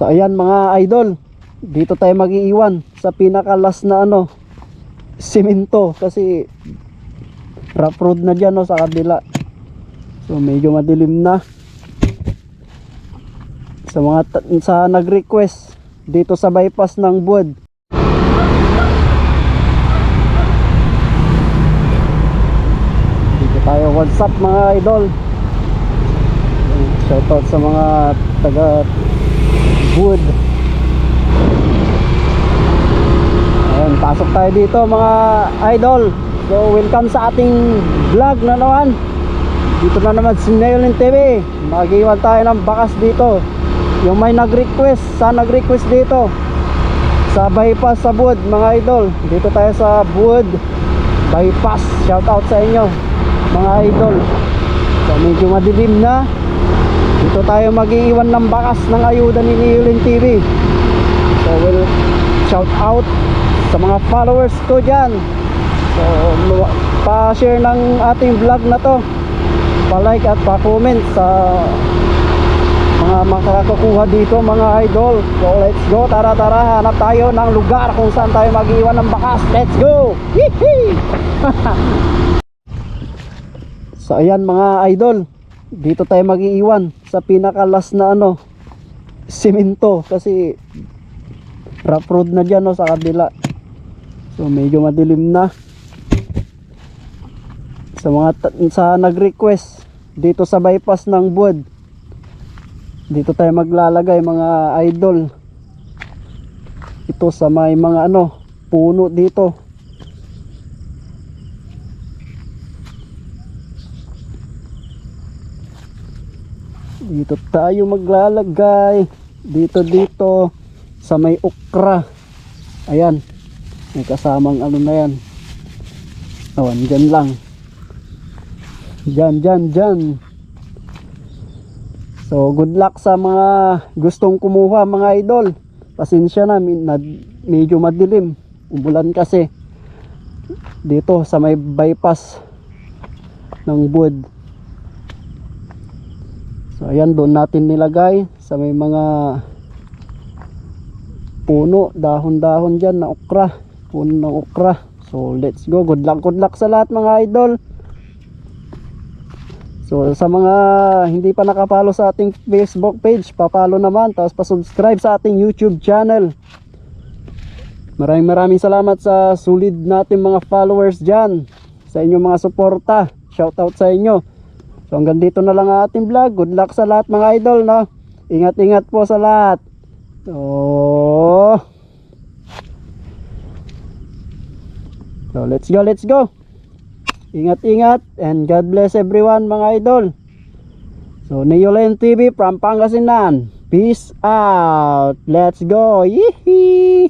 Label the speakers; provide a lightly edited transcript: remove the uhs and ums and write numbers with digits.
Speaker 1: So ayan mga idol, dito tayo mag-iiwan sa pinaka-last na simento, kasi rough road na dyan sa kabila. So medyo madilim na. Sa mga sa nag-request dito sa bypass ng Buod, dito tayo. What's up mga idol, shoutout sa mga taga Buod. Ayan, pasok tayo dito mga idol. So welcome sa ating vlog na naman. Dito na naman si Neolin TV. Mag-iwan tayo ng bakas dito. Yung may nag-request, dito sa bypass sa Buod mga idol. Dito tayo sa Buod bypass. Shoutout sa inyo mga idol. So medyo madilim na. Dito tayo mag-iwan ng bakas ng ayuda ni Neolin TV. So we'll shout out sa mga followers ko dyan. So pa-share ng ating vlog na to, pa-like at pa-comment sa mga makakakuha dito mga idol. So let's go, tara hanap tayo ng lugar kung saan tayo mag-iwan ng bakas. Let's go. So ayan mga idol, dito tayo mag-iiwan sa pinaka-last na simento, kasi rough road na dyan sa kabila. So medyo madilim na. Sa mga sa nag-request dito sa bypass ng Buod, dito tayo maglalagay mga idol. Ito sa may mga puno dito. Dito tayo maglalagay. Dito sa may okra. Ayan, may kasamang na yan. Awan, dyan lang. Dyan. So good luck sa mga gustong kumuha mga idol. Pasensya na, medyo madilim, umulan kasi dito sa may bypass ng Buod. So ayan, doon natin nilagay sa may mga puno, dahon-dahon dyan na okra, puno ng okra. So let's go, good luck sa lahat mga idol. So sa mga hindi pa nakapalo sa ating Facebook page, papalo naman, tapos pa-subscribe sa ating YouTube channel. Maraming salamat sa solid natin mga followers dyan, sa inyong mga suporta. Shoutout sa inyo. So hanggang dito na lang ang ating vlog. Good luck sa lahat mga idol, Ingat po sa lahat. So let's go. Ingat and God bless everyone mga idol. So Neolin TV from Pangasinan. Peace out. Let's go. Yee-hee.